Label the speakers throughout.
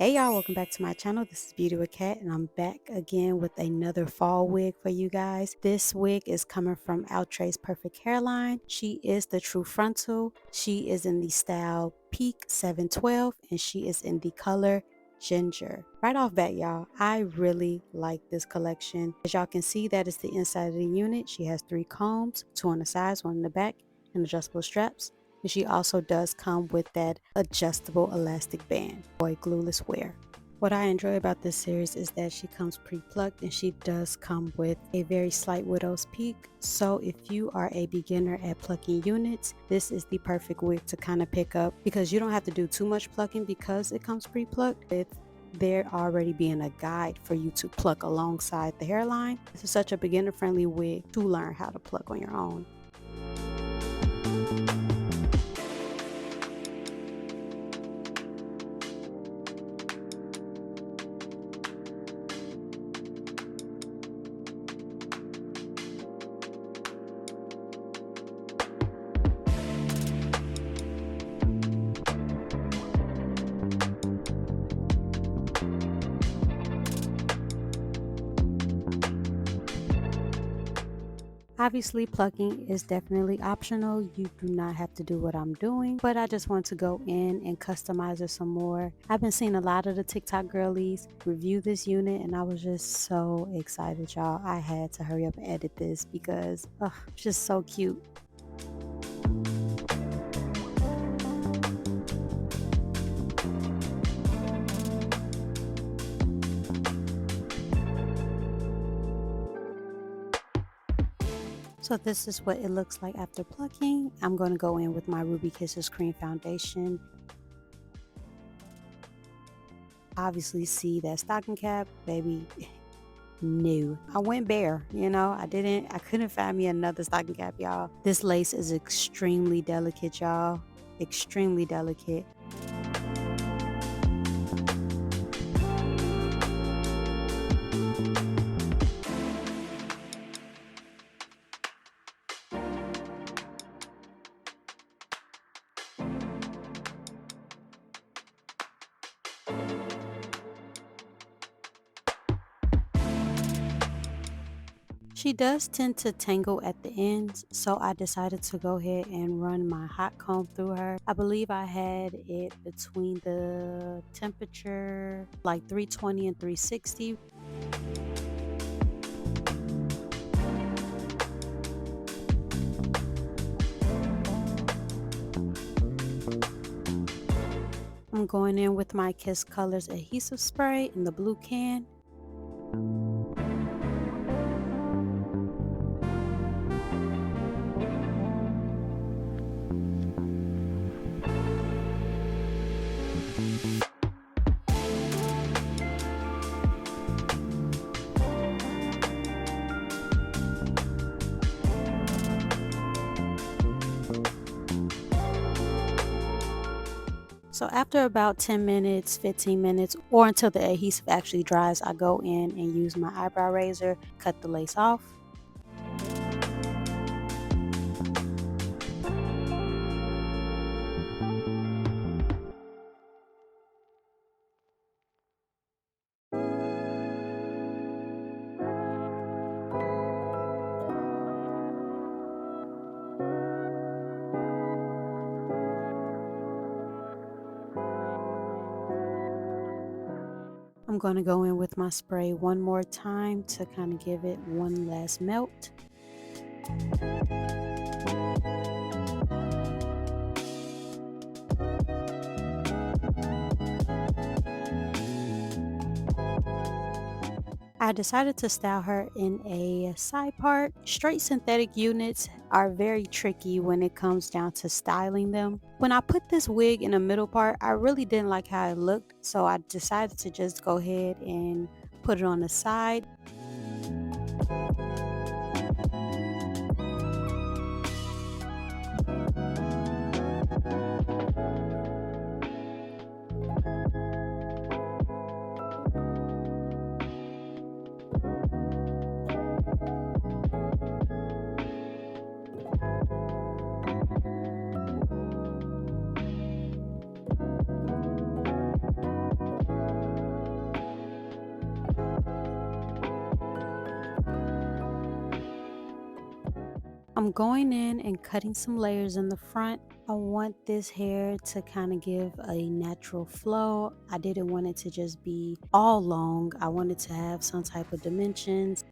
Speaker 1: Hey y'all, welcome back to my channel. This is Beauty with Cat and I'm back again with another fall wig for you guys. This wig is coming from Outre's Perfect Hairline. She is the true frontal. She is in the style Peak 712 and she is in the color Ginger. Right off bat, y'all, I really like this collection. As y'all can see, that is the inside of the unit. She has 3 combs, 2 on the sides, 1 in the back, and adjustable straps. And she also does come with that adjustable elastic band for a glueless wear. What I enjoy about this series is that she comes pre-plucked and she does come with a very slight widow's peak. So if you are a beginner at plucking units, this is the perfect wig to kind of pick up because you don't have to do too much plucking because it comes pre-plucked. With there already being a guide for you to pluck alongside the hairline. This is such a beginner friendly wig to learn how to pluck on your own. Obviously, plucking is definitely optional. You do not have to do what I'm doing, but I just want to go in and customize it some more. I've been seeing a lot of the TikTok girlies review this unit and I was just so excited, y'all. I had to hurry up and edit this because it's just so cute. So this is what it looks like after plucking. I'm going to go in with my Ruby Kisses cream foundation. Obviously see that stocking cap, baby. No, I went bare, I couldn't find me another stocking cap, y'all. This lace is extremely delicate, y'all. Extremely delicate. She does tend to tangle at the ends, so I decided to go ahead and run my hot comb through her. I believe I had it between the temperature like 320 and 360. I'm going in with my Kiss Colors adhesive spray in the blue can. So after about 10 minutes, 15 minutes, or until the adhesive actually dries, I go in and use my eyebrow razor, cut the lace off. I'm going to go in with my spray one more time to kind of give it one last melt. I decided to style her in a side part. Straight synthetic units are very tricky when it comes down to styling them. When I put this wig in the middle part, I really didn't like how it looked, so I decided to just go ahead and put it on the side. I'm going in and cutting some layers in the front. I want this hair to kind of give a natural flow. I didn't want it to just be all long. I wanted to have some type of dimensions.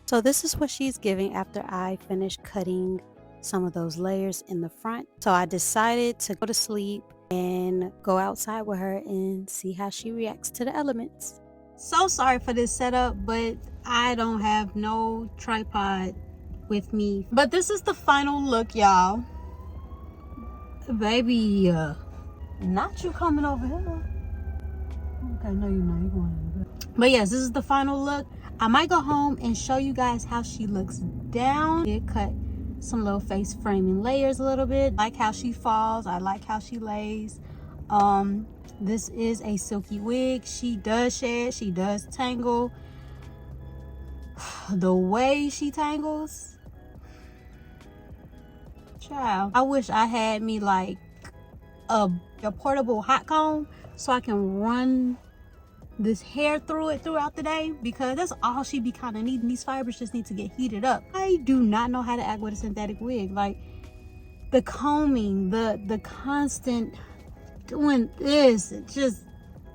Speaker 1: So this is what she's giving after I finished cutting some of those layers in the front. So I decided to go to sleep and go outside with her and see how she reacts to the elements. So sorry for this setup, but I don't have no tripod with me. But this is the final look, y'all. Baby, not you coming over here. Okay, no, you're not. You're going over there. But yes, this is the final look. I might go home and show you guys how she looks down. I did cut some little face framing layers a little bit. I like how she falls. I like how she lays. This is a silky wig. She does shed. She does tangle. The way she tangles, child. I wish I had me like a portable hot comb so I can run this hair through it throughout the day, because that's all she be kind of needing. These fibers just need to get heated up. I do not know how to act with a synthetic wig. Like the combing, the constant doing this,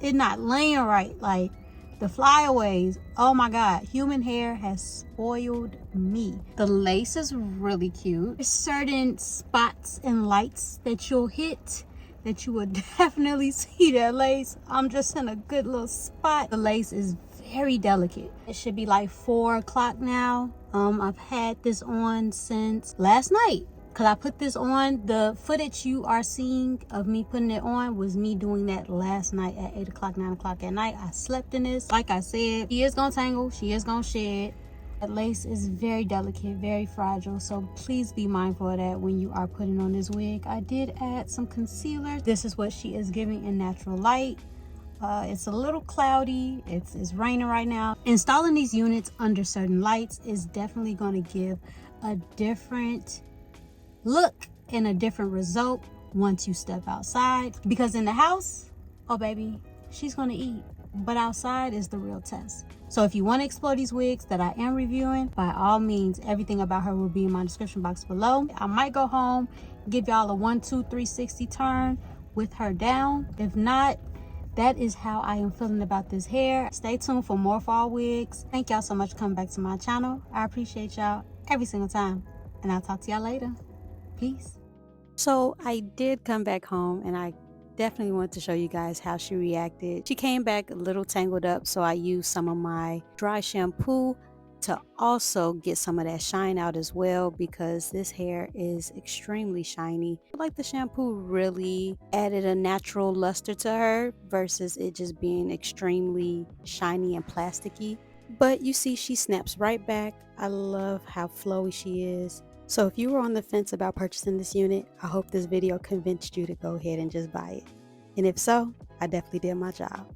Speaker 1: it not laying right. Like the flyaways, oh my god, human hair has spoiled me. The lace is really cute. There's certain spots and lights that you'll hit that you would definitely see that lace. I'm just in a good little spot. The lace is very delicate. It should be like 4 o'clock now. I've had this on since last night, because I put this on. The footage you are seeing of me putting it on was me doing that last night at 8 o'clock, 9 o'clock at night. I slept in this. Like I said, she is gonna tangle, she is gonna shed. That lace is very delicate, very fragile, so please be mindful of that when you are putting on this wig. I did add some concealer. This is what she is giving in natural light. It's a little cloudy. It's raining right now. Installing these units under certain lights is definitely going to give a different look and a different result once you step outside. Because in the house, oh baby, she's going to eat. But outside is the real test. So if you want to explore these wigs that I am reviewing, by all means, everything about her will be in my description box below. I might go home, give y'all a 1, 2, 360 turn with her down. If not, that is how I am feeling about this hair. Stay tuned for more fall wigs. Thank y'all so much for coming back to my channel. I appreciate y'all every single time. And I'll talk to y'all later. Peace. So I did come back home and I definitely want to show you guys how she reacted. She came back a little tangled up, so I used some of my dry shampoo to also get some of that shine out as well, because this hair is extremely shiny. I like the shampoo really added a natural luster to her versus it just being extremely shiny and plasticky. But you see, she snaps right back. I love how flowy she is. So if you were on the fence about purchasing this unit, I hope this video convinced you to go ahead and just buy it. And if so, I definitely did my job.